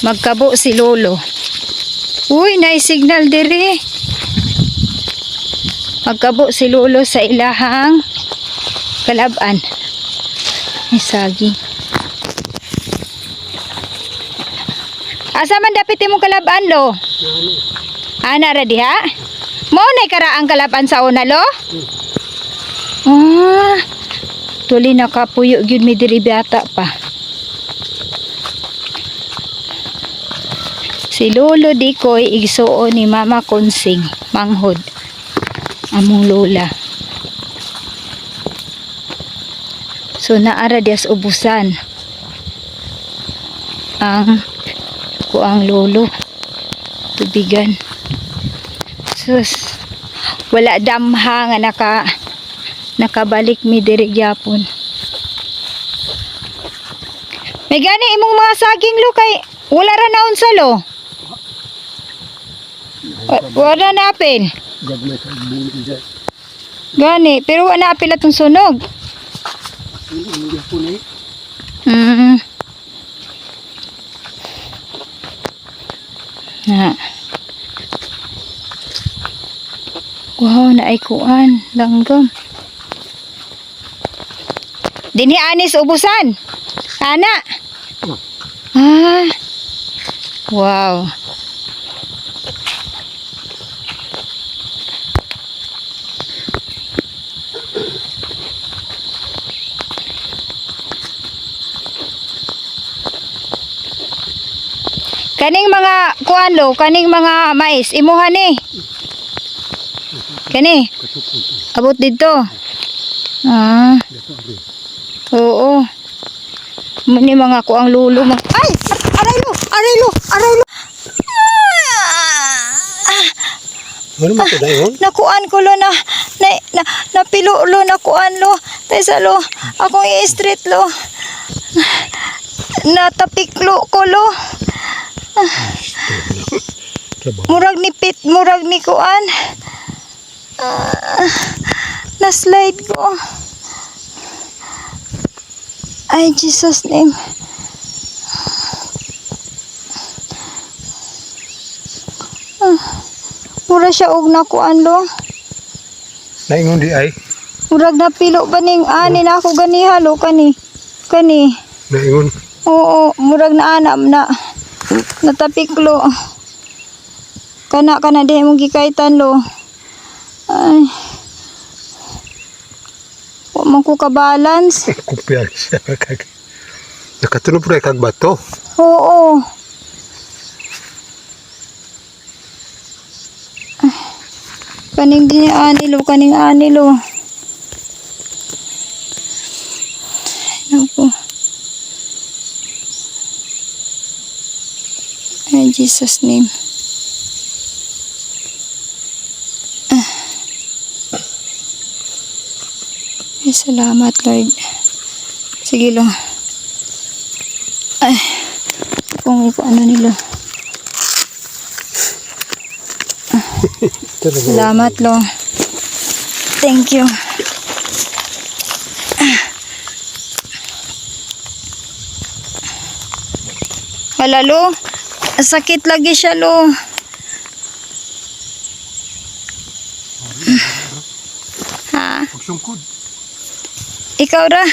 Magkabo si lolo. Uy, signal diri. Magkabo si lolo sa ilahang kalab-an. Ay, saging. Asa man dapit imong kalab-an, lo? Ana ra diha? Mao nay karaang kalab-an sa una, lo? Ah. Tuli nakapuyo gyud mi diri bata pa. Si Lolo Dikoy igsuon ni Mama Konsing manghod among lola. So naara dias ubusan ang kuang lolo tubigan. Sus, wala damha nga nakabalik mi diri gyapon. May gani imong mga saging, lo, kay wala ra naon sa lo. Wala na apil. Gani, pero wala na apil atong sunog. Na. Wow, naikuan. Langgam. Dinhi anis ubusan. Ana. Ah. Wow. Kaning mga kuan, lo, kaning mga mais imuha ni. Kani. Abot dito. Ah. Oo. Muni mga kuang lulo. Ay! Aray lo! Aray lo! Aray lo! Ano mo ito dayon? Nakuan ko lo napilo lo, nakuan lo. Tesa lo, akong i-street lo. Natapiklo ko lo. Murag ni pit, murag ni kuan. Na-slide ko. Ay, Jesus name. Mura siya og nakuan, lo. Naingon di ay? Murag napilo ba ning ani na ako ganiha, lo, kani. Naingon? Oo, murag na anam na. Natapiklo. Kana di mong gikaitan, lo. Ay. Wa man ko ka-balance. Kumpiyal siya. Nakatunog po na kag bato. Oo. Kaning din anilo, kaning anilo. Naku. In Jesus name. Ay, salamat, Lord. Sige, lo. Ay, kung ano nilo. Salamat, lo. Thank you. Wala, lo. Sakit lagi siya, lo. Ha? Pagsungkod. Ikaw ra.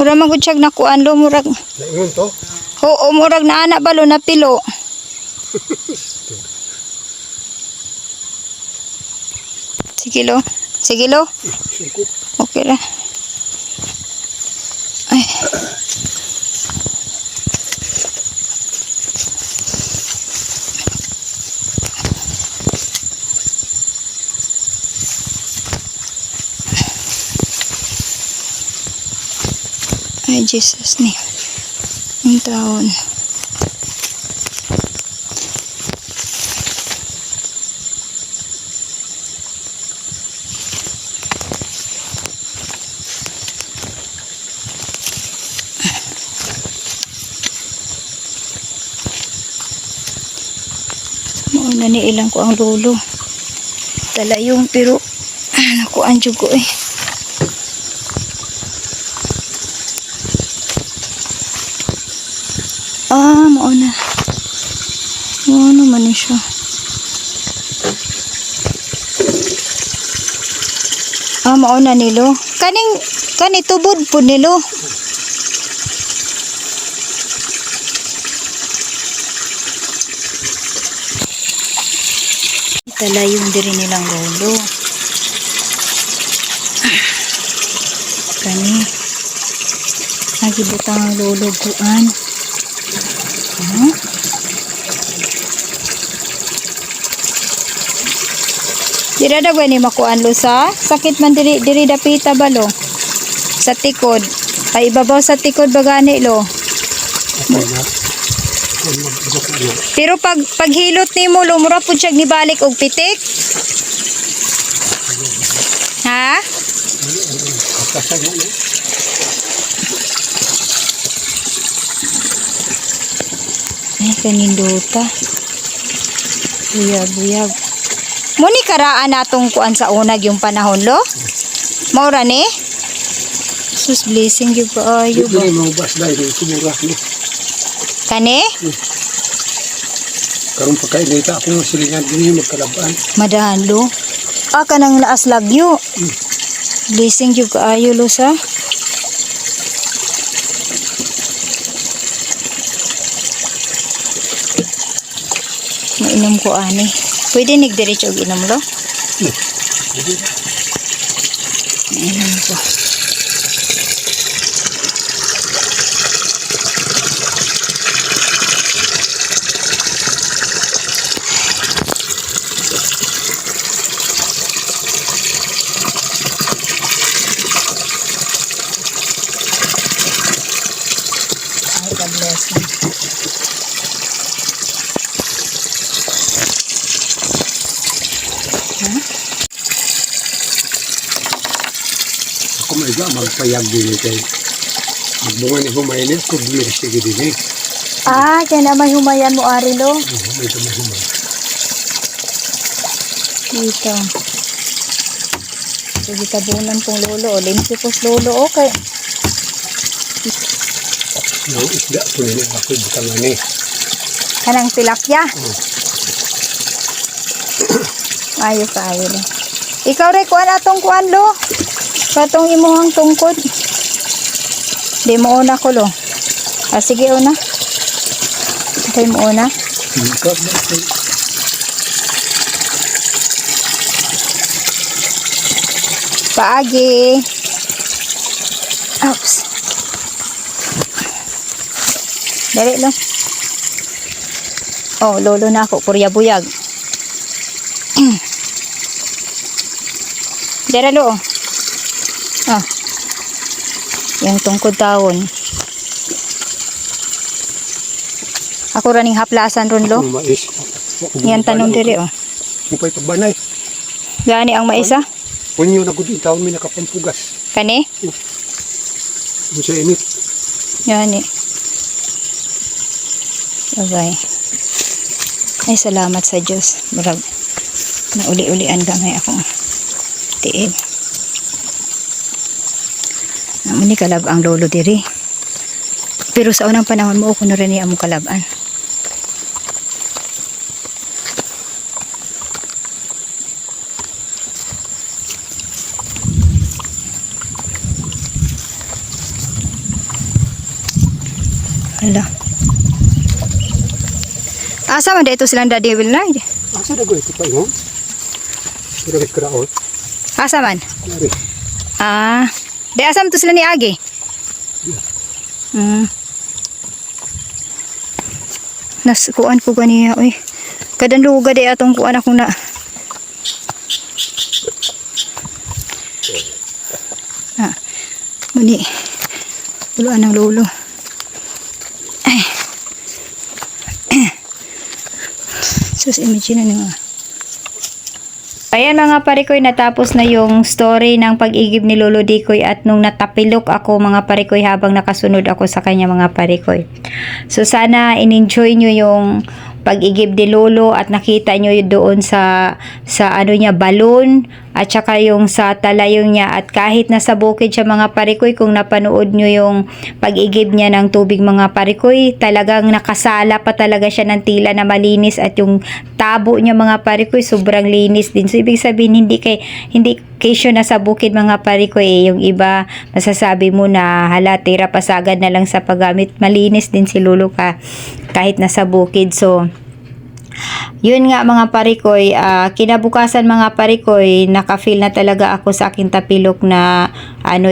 Murag magudsyag na kuan, lo. Murag. Naingon to? Oo, murag na anak ba, lo, na pilo. Sige, lo. Sige, lo. Okay ra. Ay. Ay, Jesus name. Ang taon. Mauna ni ilang ko ang lolo. Talayong pero nakuan jud ko eh. Mauna. Ano man ni siya? Mauna nilo. Kani tubod po nilo. Talayong diri nilang lolo. Kani. Nagibutang ang lolo kuan. Dira dagway ni makuan lo sa sakit man diri dapita balo sa tikod ay ibabaw sa tikod bagani lo. Pero paghilot nimo lo mura pud siya ni balik og pitik. Ha? Ay kanindota. Buyag. Muni karaan natong kuan sa unag yung panahon lo. Maura ni. Sus blessing gyud kaayo ba. Dili mo bas dai ni kumura ni. Kani? Karon pagkainita ako ng silingan din magkalabaan. Madalo. Kanang naas lagyo. Blessing gyud kaayo lo sa. Mainom ko ani. Pwede nigdiretso og inom lo? Mainom ko. Ay, God bless you. Ako may magpayag din kay magbunga ni humayin ko dili sige din eh. Kaya na may humayan mo ari lo. May humay. Dito. Sige tabunan pong lolo. Limpyo pos lolo. Okay. No, isda po nila ako butangan ni. Kanang tilapia. Ayos kayo lo. Ikaw rin kuan atong kuan lo. Katong imuhang tungkod. Di mo una ko lo. Sige una. Okay mo una. Paagi. Oops. Dali lo. Lolo na ako. Purya buyag. Dara lo. Yung tungkod taon. Ako raning haplasan ron lo. Mais. Yan tanong diri Upay pagbanay. Gani ang maisa? Kunyo na gud taon mi nakapampugas. Kani? Sa init. Gani. Okay. Ay salamat sa Diyos. Murag na uli-ulian gamay akong tiil. Naman ni kalab ang lolo diri. Pero sa unang panahon mo kuno rin ni among kalaban. Hala. Asa man dito silang Daddy Wilnard? Asa dago ito pa ingon? Pero kraot. Asa man? Ari. Di asam to sila ni Agi? Naskuan ko ganiya, oy. Kadang luga di atong kuan akong na. Muni. Puluan ng lolo. Ay. Sus, imagine na nga. Ayan mga parikoy, natapos na yung story ng pag-igib ni Lolo Dikoy at nung natapilok ako mga parikoy habang nakasunod ako sa kanya mga parikoy. So sana in-enjoy nyo yung pag-igib ni Lolo at nakita nyo doon sa ano niya, balon at saka yung sa talayong niya, at kahit nasa bukid siya mga parikoy, kung napanood nyo yung pag-igib niya ng tubig mga parikoy, talagang nakasala pa talaga siya ng tila na malinis, at yung tabo niya mga parikoy sobrang linis din. So ibig sabihin hindi kesyo na sa bukid mga parikoy, yung iba masasabi mo na hala tira pasagad na lang sa paggamit, malinis din si Lolo kahit nasa bukid. So yun nga mga parikoy, kinabukasan mga parikoy, naka-feel na talaga ako sa aking tapilok na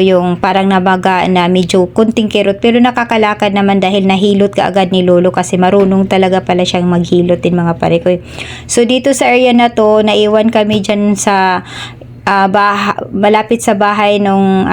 yung parang nabaga na medyo kunting kirot, pero nakakalakad naman dahil nahilot ka agad ni Lolo kasi marunong talaga pala siyang maghilot din mga parikoy. So dito sa area na to, naiwan kami dyan sa malapit sa bahay nung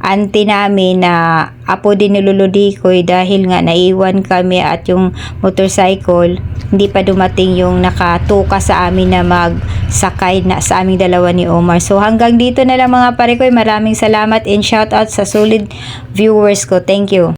auntie namin na apo din ni Lolo Dikoy, dahil nga naiwan kami at yung motorcycle hindi pa dumating yung nakatuka sa amin na magsakay na sa aming dalawa ni Omar. So hanggang dito na lang mga parikoy, maraming salamat and shout out sa solid viewers ko. Thank you.